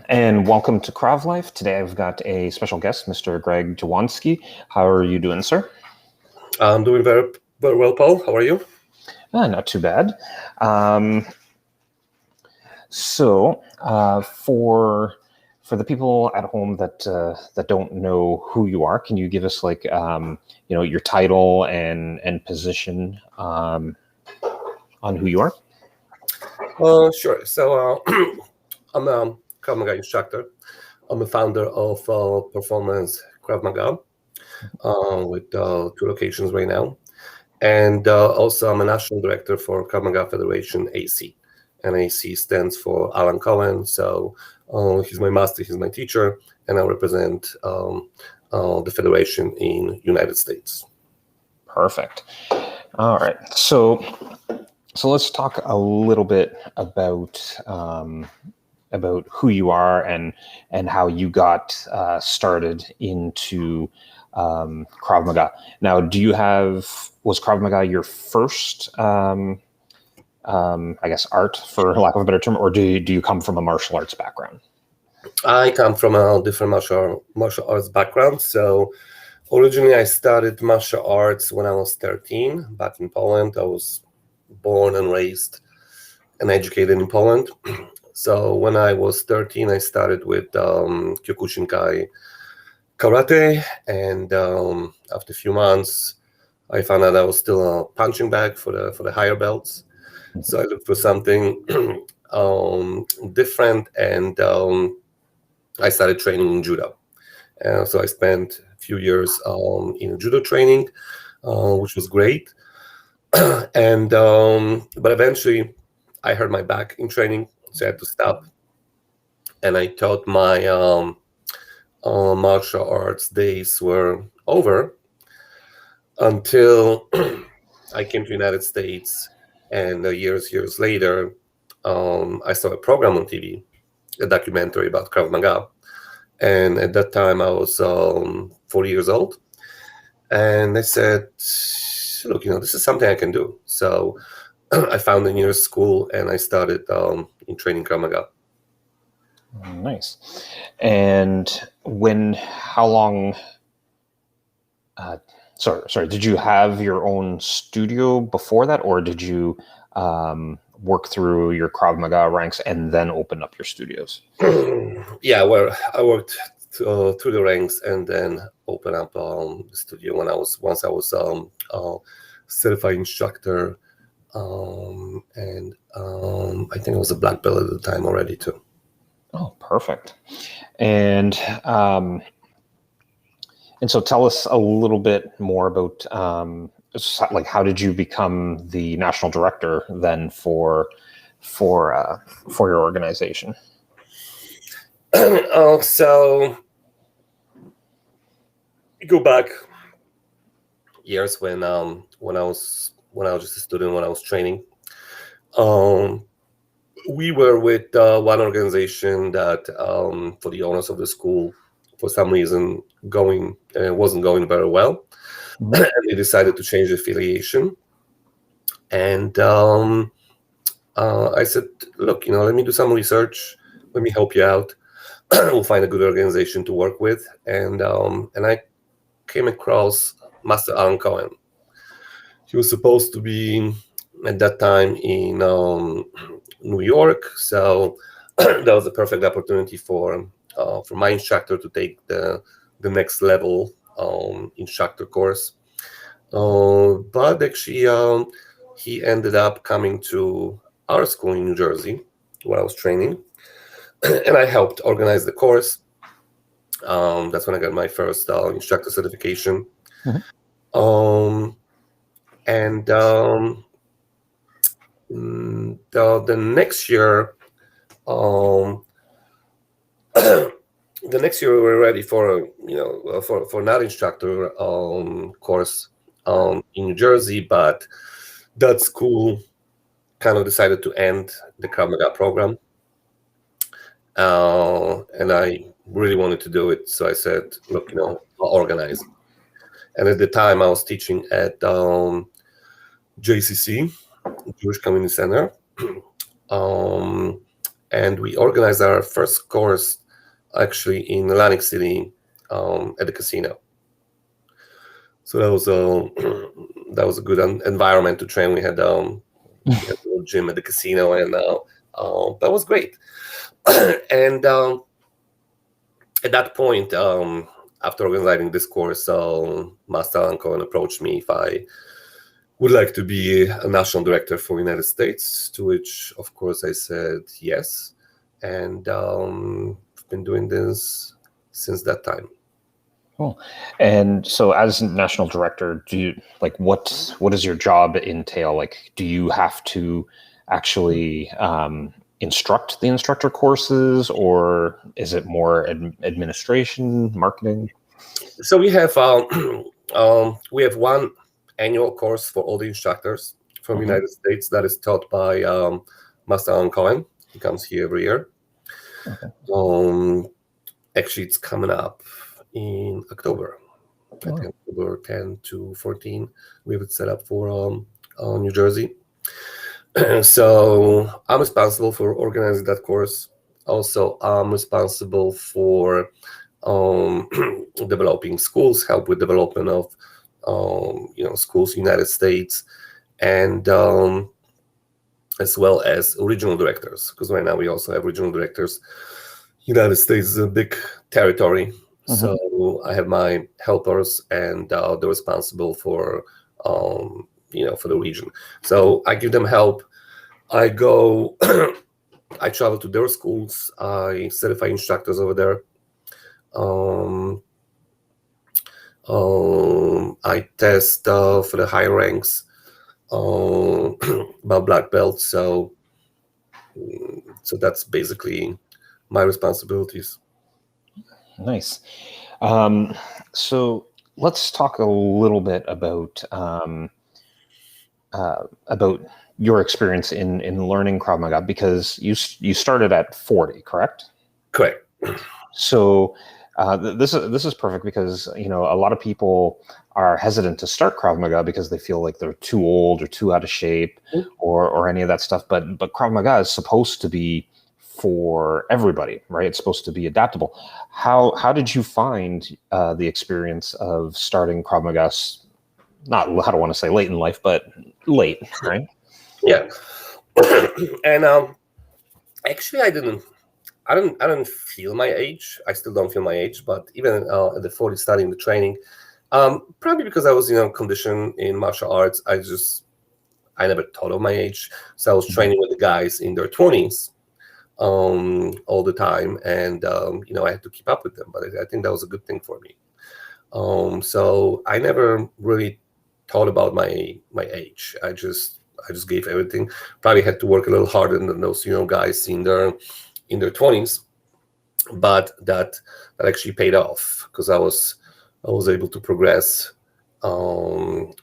and welcome to Krav Life. Today I've got a special guest, Mr. Greg Dziewonski. How are you doing, sir? I'm doing very, very well, Paul. How are you? Not too bad. For the people at home that don't know who you are, can you give us your title and position on who you are? Sure. So I'm a Krav Maga instructor. I'm a founder of Performance Krav Maga with 2 locations right now. And also I'm a national director for Krav Maga Federation AC. And AC stands for Alan Cohen. So he's my master, he's my teacher, and I represent the federation in United States. Perfect. All right. So let's talk a little bit about who you are and how you got started into Krav Maga. Now, was Krav Maga your first, art, for lack of a better term, or do you come from a martial arts background? I come from a different martial arts background. So originally I started martial arts when I was 13 back in Poland. I was born and raised and educated in Poland. So when I was 13, I started with Kyokushinkai karate, and after a few months, I found out I was still a punching bag for the higher belts. So I looked for something different, and I started training in judo. So I spent a few years in judo training, which was great. And but eventually, I hurt my back in training, so I had to stop. And I thought my martial arts days were over until I came to the United States. And years later, I saw a program on TV, a documentary about Krav Maga. And at that time, I was 40 years old. And I said, look, this is something I can do. So I found a nearest school and I started in training Krav Maga. Nice. And how long, did you have your own studio before that, or did you work through your Krav Maga ranks and then open up your studios? Yeah, well, I worked through the ranks and then opened up the studio once I was certified instructor, and I think I was a black belt at the time already too. Oh, perfect. And so tell us a little bit more about how did you become the national director then for your organization? So go back years when I was just a student, when I was training. We were with one organization that for the owners of the school, for some reason, wasn't going very well. Mm-hmm. And they decided to change the affiliation. And I said, look, let me do some research. Let me help you out. We'll find a good organization to work with. And I came across Master Alan Cohen. He was supposed to be at that time in New York, so that was a perfect opportunity for my instructor to take the next level instructor course. But actually, he ended up coming to our school in New Jersey where I was training, and I helped organize the course. That's when I got my first instructor certification. Mm-hmm. And the next year, we were ready for another instructor course in New Jersey, but that school kind of decided to end the Krav Maga program, and I really wanted to do it, so I said, look, I'll organize. And at the time, I was teaching at JCC, Jewish Community Center, and we organized our first course actually in Atlantic City at the casino. So that was a good environment to train. We had a little gym at the casino, and that was great. And at that point, after organizing this course, Master Alan Cohen approached me if I would like to be a national director for the United States, to which, of course, I said yes. And I've been doing this since that time. Cool. And so as national director, do you what does your job entail? Like, do you have to actually instruct the instructor courses, or is it more administration, marketing? So we have one annual course for all the instructors from the United States that is taught by Master Alan Cohen. He comes here every year. Okay. Actually, it's coming up in October. I think October 10 to 14. We have it set up for New Jersey. So I'm responsible for organizing that course. Also, I'm responsible for developing schools, help with development of schools in the United States, and as well as regional directors, because right now we also have regional directors. United States is a big territory, so I have my helpers, and they're responsible for for the region. So I give them help. I go, I travel to their schools. I certify instructors over there. I test for the higher ranks, about black belt. So that's basically my responsibilities. Nice. So let's talk a little bit about your experience in learning Krav Maga, because you started at 40, correct? Correct. So this is perfect, because a lot of people are hesitant to start Krav Maga because they feel like they're too old or too out of shape, or any of that stuff. But Krav Maga is supposed to be for everybody, right? It's supposed to be adaptable. How did you find the experience of starting Krav Maga? Not, I don't want to say late in life, but late, right? Yeah. And actually, I didn't feel my age. I still don't feel my age, but even at the 40 starting the training, probably because I was, conditioned in martial arts, I never thought of my age. So I was training with the guys in their 20s all the time, and I had to keep up with them. But I think that was a good thing for me. So I never really thought about my age. I just gave everything. Probably had to work a little harder than those guys in their 20s, but that actually paid off, because I was able to progress. But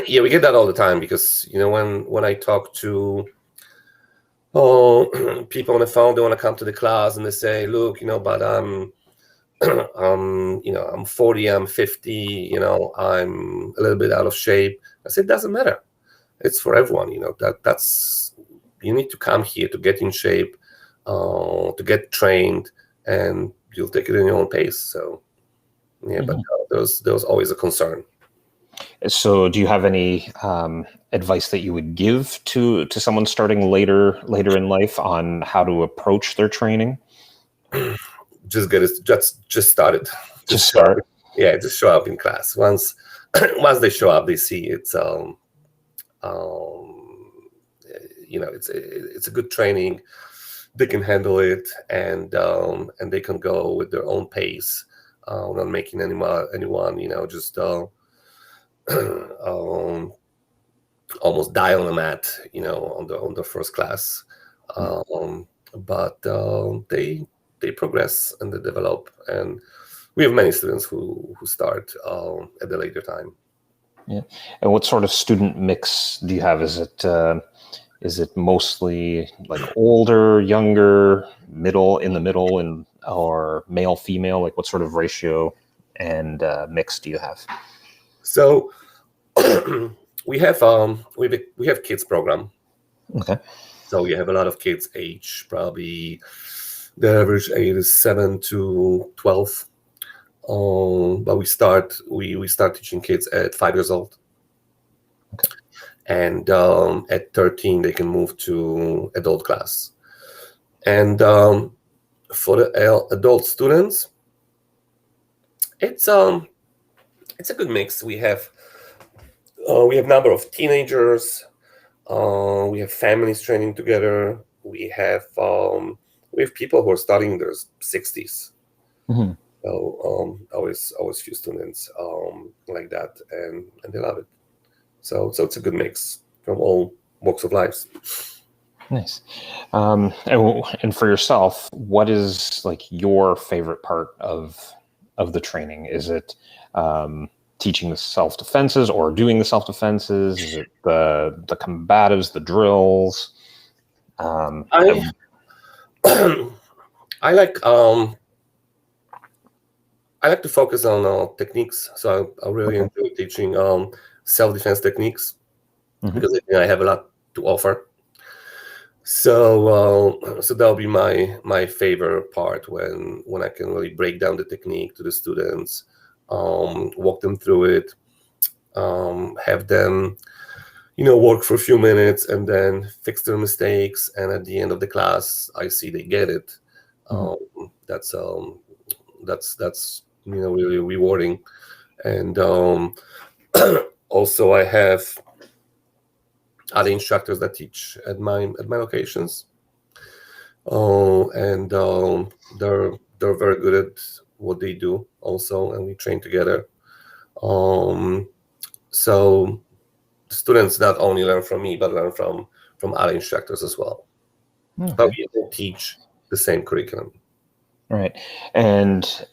yeah, we get that all the time, because when I talk to people on the phone, they want to come to the class and they say, look, but I'm 40, I'm 50, I'm a little bit out of shape. I said, it doesn't matter. It's for everyone, that's you need to come here to get in shape, to get trained, and you'll take it in your own pace. So yeah, but there was always a concern. So do you have any advice that you would give to someone starting later in life on how to approach their training? Just start it. Just start. Yeah, just show up in class. Once they show up, they see it's it's a good training. They can handle it, and they can go with their own pace, not making anyone just almost die on the mat, on the first class. But they progress and they develop, and we have many students who start at the later time. Yeah. And what sort of student mix do you have? Is it mostly like older, younger, middle, or male, female? Like, what sort of ratio and mix do you have? So we have kids program. Okay. So you have a lot of kids age, probably the average age is 7 to 12. But we start teaching kids at 5 years old. Okay. And at 13, they can move to adult class. And for the adult students, it's a good mix. We have a number of teenagers. We have families training together. We have people who are starting in their 60s. Mm-hmm. So always few students like that, and they love it. So it's a good mix from all walks of life. Nice. And for yourself, what is like your favorite part of the training? Is it teaching the self-defenses or doing the self-defenses? Is it the combatives, the drills? I like to focus on techniques. So I really enjoy teaching self-defense techniques because I have a lot to offer. So that'll be my favorite part when I can really break down the technique to the students, walk them through it, have them, work for a few minutes and then fix their mistakes. And at the end of the class, I see they get it. That's really rewarding. And also I have other instructors that teach at my locations, and they're very good at what they do also, and we train together. So students not only learn from me but learn from other instructors as well. Okay. But we all teach the same curriculum. Right. And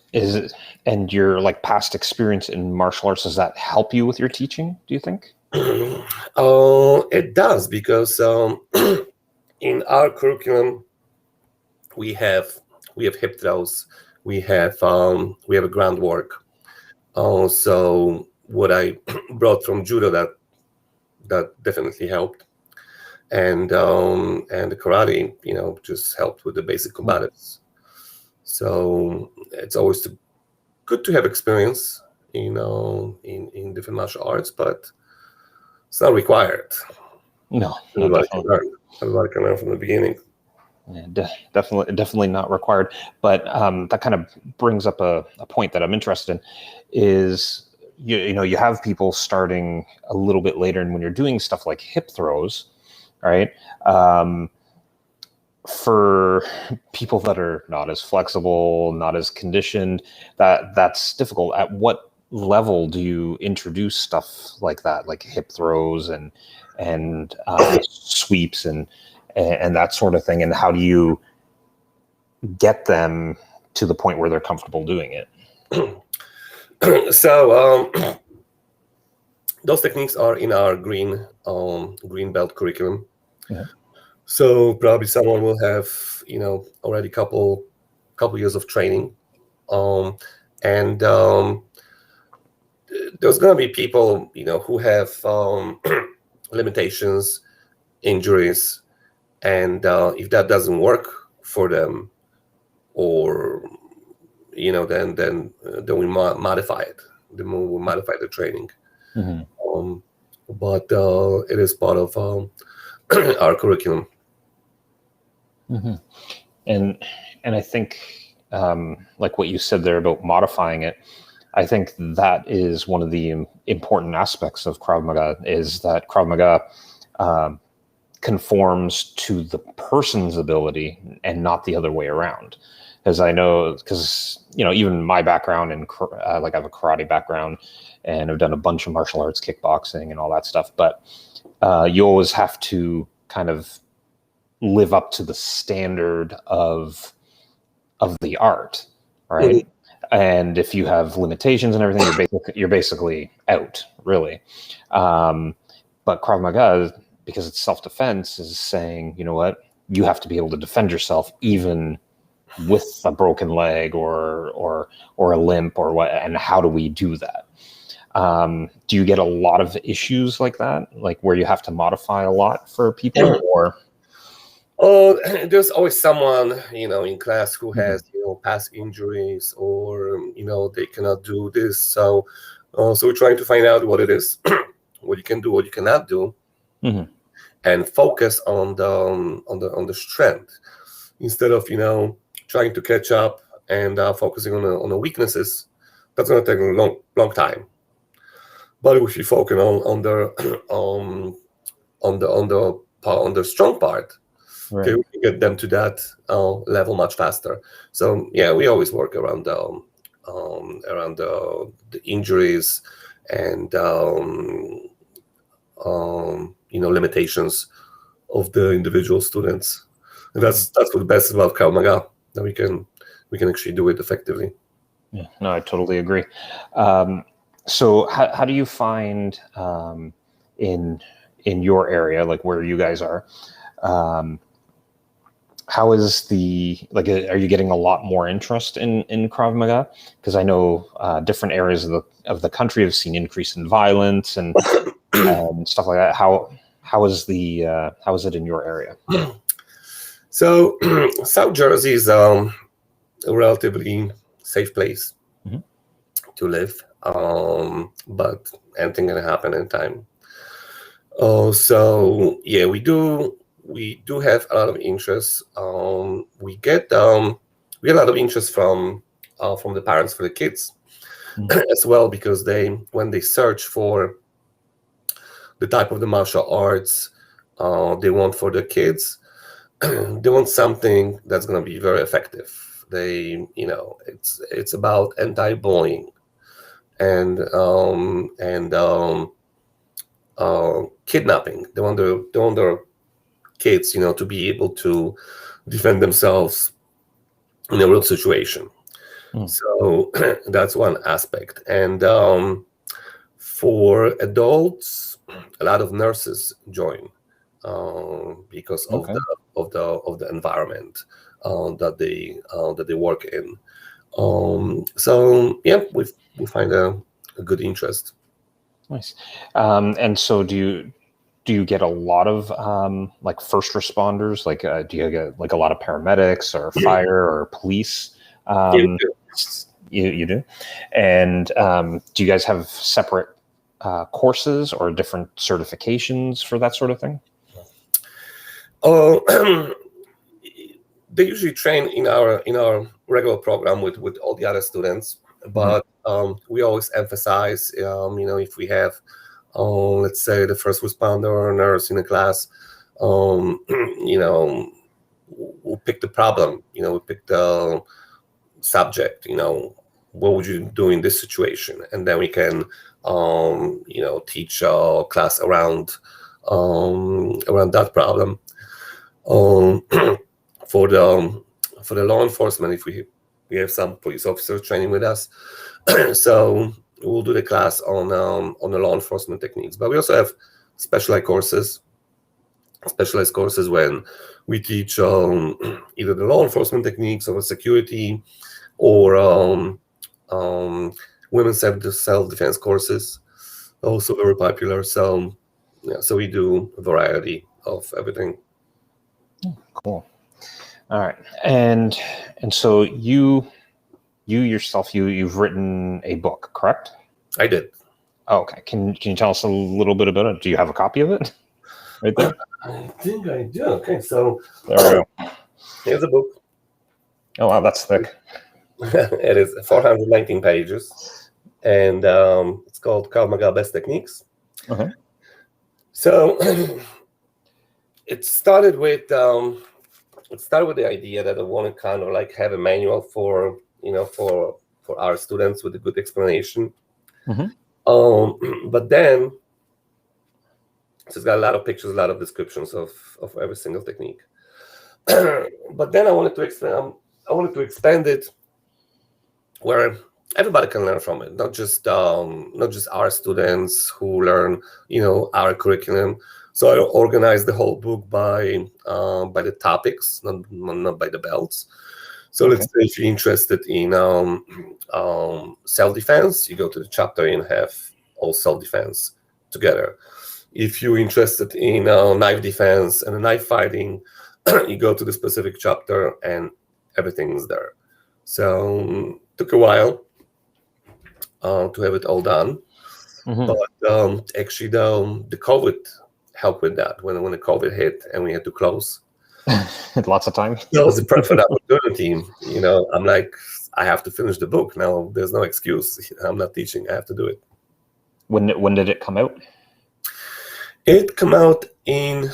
your like past experience in martial arts, does that help you with your teaching, do you think? It does, because in our curriculum we have hip throws, we have a groundwork. So what I brought from judo that definitely helped, and the karate, just helped with the basic combatives. So it's always good to have experience, in different martial arts, but it's not required. No, Everybody can learn. Everybody can learn from the beginning. Yeah, definitely not required. But that kind of brings up a point that I'm interested in, is you have people starting a little bit later, and when you're doing stuff like hip throws, right? For people that are not as flexible, not as conditioned, that's difficult. At what level do you introduce stuff like that, like hip throws and sweeps and that sort of thing? And how do you get them to the point where they're comfortable doing it? So those techniques are in our green belt curriculum. Yeah. So probably someone will have already couple years of training, and there's gonna be people who have limitations, injuries, and if that doesn't work for them, or then we modify it. Then we'll modify the training. But it is part of our curriculum. And I think like what you said there about modifying it, I think that is one of the important aspects of Krav Maga, is that Krav Maga conforms to the person's ability and not the other way around. As I know, because even my background in like I have a karate background, and I've done a bunch of martial arts, kickboxing, and all that stuff. But you always have to kind of live up to the standard of the art, right? And if you have limitations and everything, you're basically out, really. But Krav Maga, because it's self-defense, is saying, you know what, you have to be able to defend yourself even with a broken leg or a limp or what. And how do we do that? Do you get a lot of issues like that, like where you have to modify a lot for people, or? Oh, there's always someone, in class who has, past injuries, or, they cannot do this. So we're trying to find out what it is, what you can do, what you cannot do, Mhm. and focus on the strength instead of, trying to catch up and focusing on the weaknesses. That's going to take a long time. But if you focus on the on the strong part, Right. okay, we can get them to that level much faster. So yeah, we always work around the injuries and limitations of the individual students. And that's what's the best about Krav Maga, that we can actually do it effectively. Yeah, no, I totally agree. So how do you find in your area, like where you guys are, how is are you getting a lot more interest in Krav Maga? Because I know different areas of the country have seen increase in violence and stuff like that. How is it in your area? So South Jersey is a relatively safe place Mhm. to live, but anything can happen anytime. So yeah, we do have a lot of interest. We get a lot of interest from the parents for the kids as well, because when they search for the type of the martial arts they want for the kids, they want something that's going to be very effective. It's about anti-bullying and kidnapping. They want their kids, to be able to defend themselves in a real situation. So that's one aspect. And for adults, a lot of nurses join because of Okay. the environment that they work in. So yeah, we find a good interest. Nice. And so do you get a lot of like first responders? Like, do you get like a lot of paramedics or fire or police? Yeah, we Um, do. you do. And do you guys have separate courses or different certifications for that sort of thing? Oh, they usually train in our regular program with all the other students, but we always emphasize, if we have, let's say, the first responder or nurse in a class, um, you know, we'll pick the problem, we pick the subject, what would you do in this situation, and then we can, teach our class around that problem. Um, for the law enforcement, if we have some police officers training with us, so we'll do the class on the law enforcement techniques. But we also have specialized courses when we teach either the law enforcement techniques or security, or women's self-defense courses, also very popular. So yeah, so we do a variety of everything. Cool. All right. And so you yourself, you've written a book, correct? I did. Oh, okay. Can you tell us a little bit about it? Do you have a copy of it right there? I think I do. Okay, so There we go. here's a book. Oh, wow, that's thick. It is 419 pages, and it's called Krav Maga Best Techniques. Okay. So it started with the idea that I want to kind of like have a manual for our students with a good explanation. But then so it's got a lot of pictures, a lot of descriptions of every single technique. But then I wanted to expand it where everybody can learn from it, not just our students who learn our curriculum. So I organized the whole book by the topics, not by the belts. So let's say if you're interested in self-defense, you go to the chapter and have all self-defense together. If you're interested in knife defense and knife fighting, you go to the specific chapter and everything is there. So took a while to have it all done. But actually, the COVID helped with that. When the COVID hit and we had to close, Lots of time. that was a perfect opportunity. I'm like, I have to finish the book now. There's no excuse. I'm not teaching. I have to do it. When did it come out? It came out in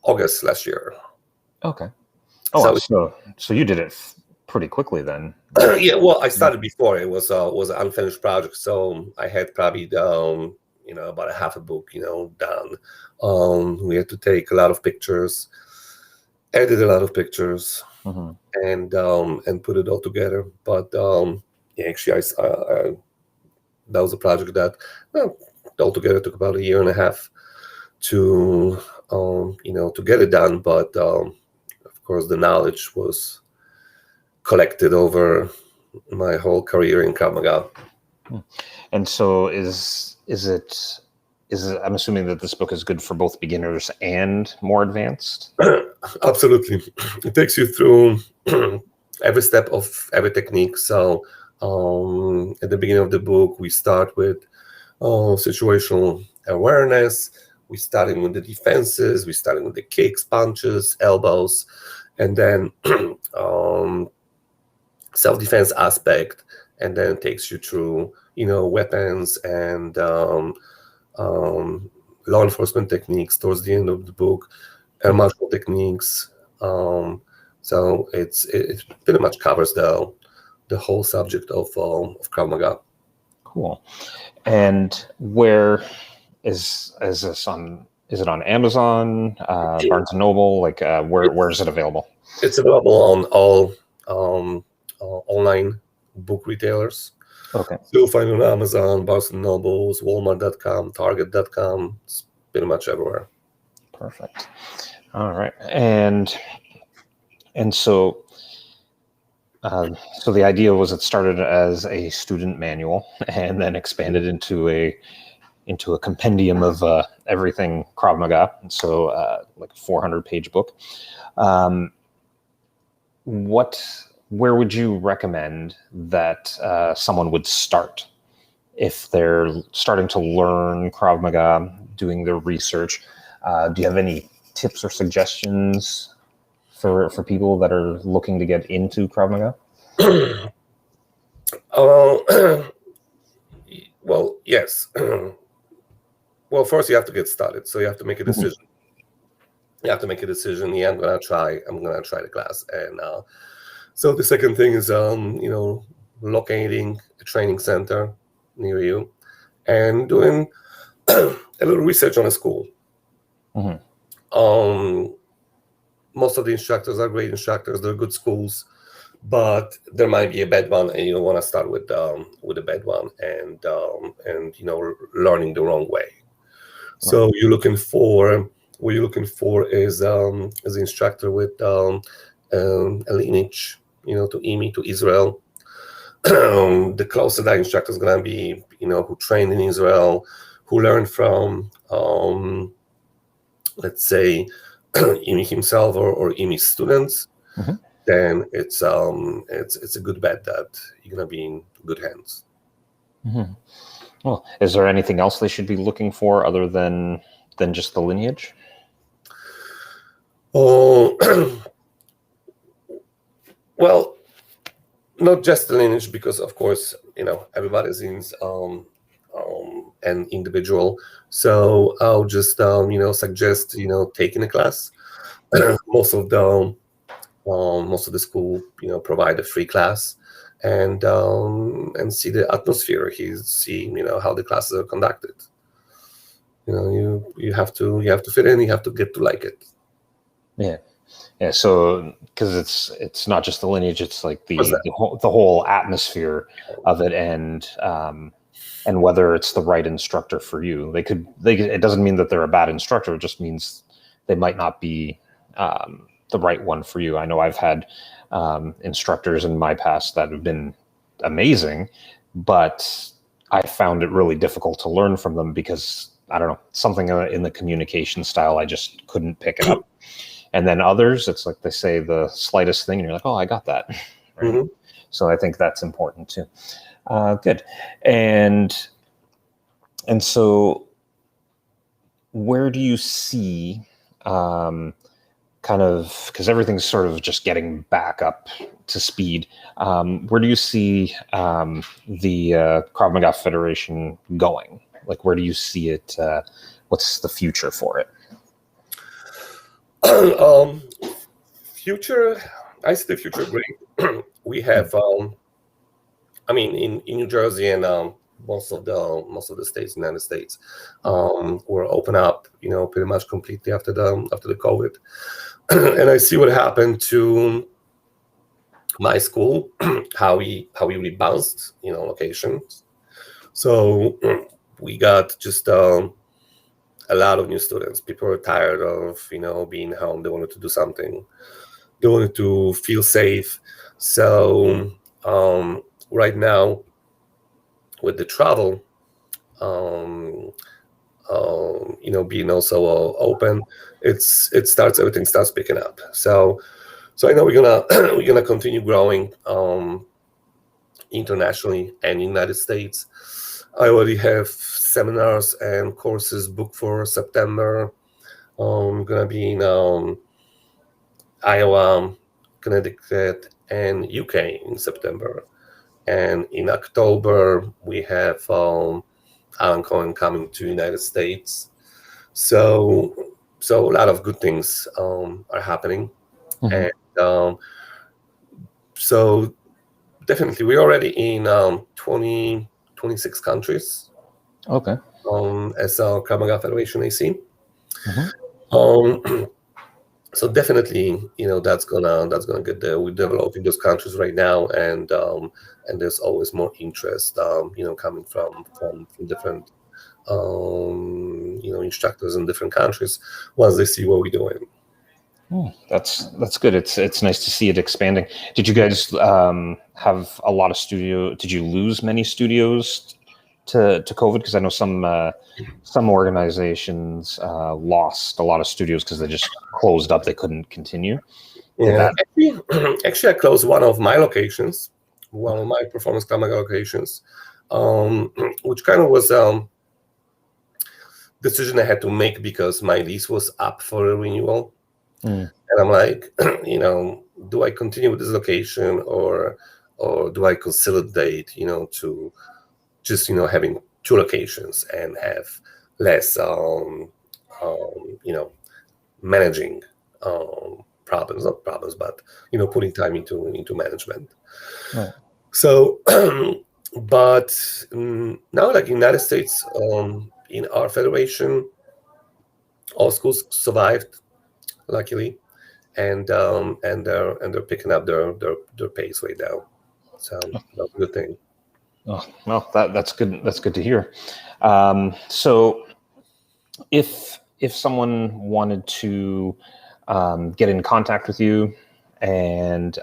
August last year. Okay. Oh, so you did it pretty quickly then. Yeah, well, I started before. It was an unfinished project, so I had probably about a half a book done. We had to take a lot of pictures, edit a lot of pictures, and put it all together. But yeah, actually, that was a project that altogether took about 1.5 years to to get it done. But of course, the knowledge was collected over my whole career in Krav Maga. And so is it I'm assuming that this book is good for both beginners and more advanced? Absolutely. It takes you through every step of every technique. So at the beginning of the book, we start with situational awareness. We starting with the defenses. We starting with the kicks, punches, elbows, and then self-defense aspect, and then takes you through weapons and law enforcement techniques towards the end of the book, and martial techniques. So it pretty much covers the whole subject of Krav Maga. Cool. And where is this on? Is it on Amazon, Barnes and Noble? Like where is it available? It's available on all online book retailers. Okay. You'll find it on Amazon, Barnes and Nobles, Walmart.com, Target.com. It's pretty much everywhere. Perfect. All right. And so the idea was it started as a student manual and then expanded into a compendium of everything Krav Maga. So like a 400-page book. Where would you recommend that someone would start if they're starting to learn Krav Maga, doing their research? Do you have any tips or suggestions for people that are looking to get into Krav Maga? Well, yes. Well, first you have to get started. So you have to make a decision. You have to make a decision. Yeah, I'm gonna try the class. And so the second thing is locating a training center near you and doing a little research on a school. Most of the instructors are great instructors. They're good schools, but there might be a bad one, and you don't want to start with a bad one and learning the wrong way. So what you're looking for is an instructor with a lineage, to IMI, to Israel. The closer that instructor is going to be, who trained in Israel, who learned from, let's say, IMI himself or IMI students, then it's a good bet that you're going to be in good hands. Well, is there anything else they should be looking for other than just the lineage? Oh, well, not just the lineage, because of course everybody's an individual. So I'll just suggest taking a class. Most of the school provide a free class, and see the atmosphere. See how the classes are conducted. You have to fit in. You have to get to like it. Yeah. So because it's not just the lineage, it's like the whole atmosphere of it, and whether it's the right instructor for you. It doesn't mean that they're a bad instructor. It just means they might not be the right one for you. I know I've had instructors in my past that have been amazing, but I found it really difficult to learn from them because I don't know, something in the communication style, I just couldn't pick it up. and then others, it's like they say the slightest thing, and you're like, oh, I got that. Right? Mm-hmm. So I think that's important too. Good, and so where do you see kind of, because everything's sort of just getting back up to speed, where do you see the Krav Maga Federation going? Like, where do you see it? What's the future for it? Future, I see the future great. We have, I mean, in New Jersey and most of the states in the United States were open up, pretty much completely after the COVID. And I see what happened to my school, how we rebounced, locations. So we got just a lot of new students. People were tired of, being home. They wanted to do something. They wanted to feel safe. So right now, with the travel, being also open, everything starts picking up. So I know we're gonna continue growing internationally and in the United States. I already have seminars and courses booked for September. I'm gonna be in Iowa, Connecticut, and UK in September. And in October, we have Alan Cohen coming to the United States. So a lot of good things are happening. Mm-hmm. And so definitely, we're already in 26 countries. Okay. As our Krav Maga Federation AC. Mm-hmm. So definitely, that's gonna get there. We're developing those countries right now, and there's always more interest, coming from different, instructors in different countries once they see what we're doing. That's good. It's nice to see it expanding. Did you guys have a lot of studio? Did you lose many studios to COVID? Because I know some organizations lost a lot of studios because they just closed up. They couldn't continue. Yeah, actually, I closed one of my locations, one of my Performance Krav Maga locations, which kind of was decision I had to make because my lease was up for a renewal. And I'm like, do I continue with this location or do I consolidate, to just, having two locations and have less, managing problems, not problems, but, putting time into management. Right. So, but now, like in the United States, in our federation, all schools survived, luckily, and they're picking up their pace right now. So that's a good thing. Oh, well, that's good. That's good to hear. So, if someone wanted to get in contact with you and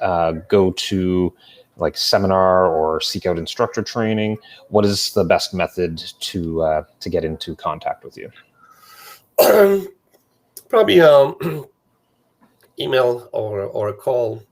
go to like seminar or seek out instructor training, what is the best method to get into contact with you? Probably email or a call.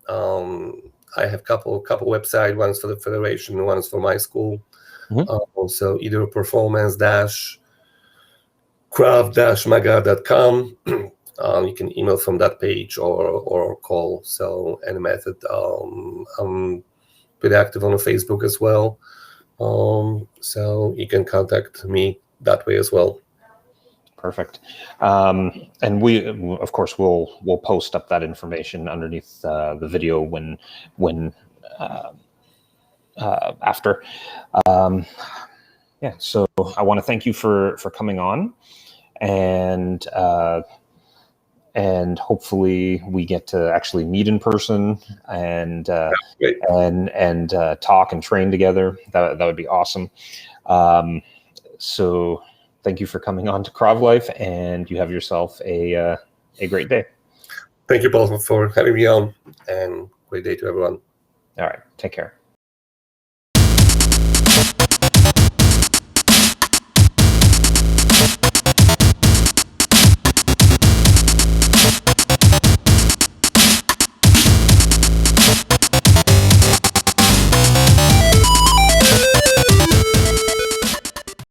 I have couple websites. One's for the federation, one's for my school. Mm-hmm. Also, either performance-krav-maga.com. You can email from that page or call. So any method. I'm pretty active on Facebook as well. So you can contact me that way as well. Perfect. And we, of course, we'll post up that information underneath the video when after. Yeah. So I want to thank you for coming on, and hopefully we get to actually meet in person and talk and train together. That would be awesome. So. Thank you for coming on to Krav Life, and you have yourself a great day. Thank you both for having me on, and great day to everyone. All right. Take care.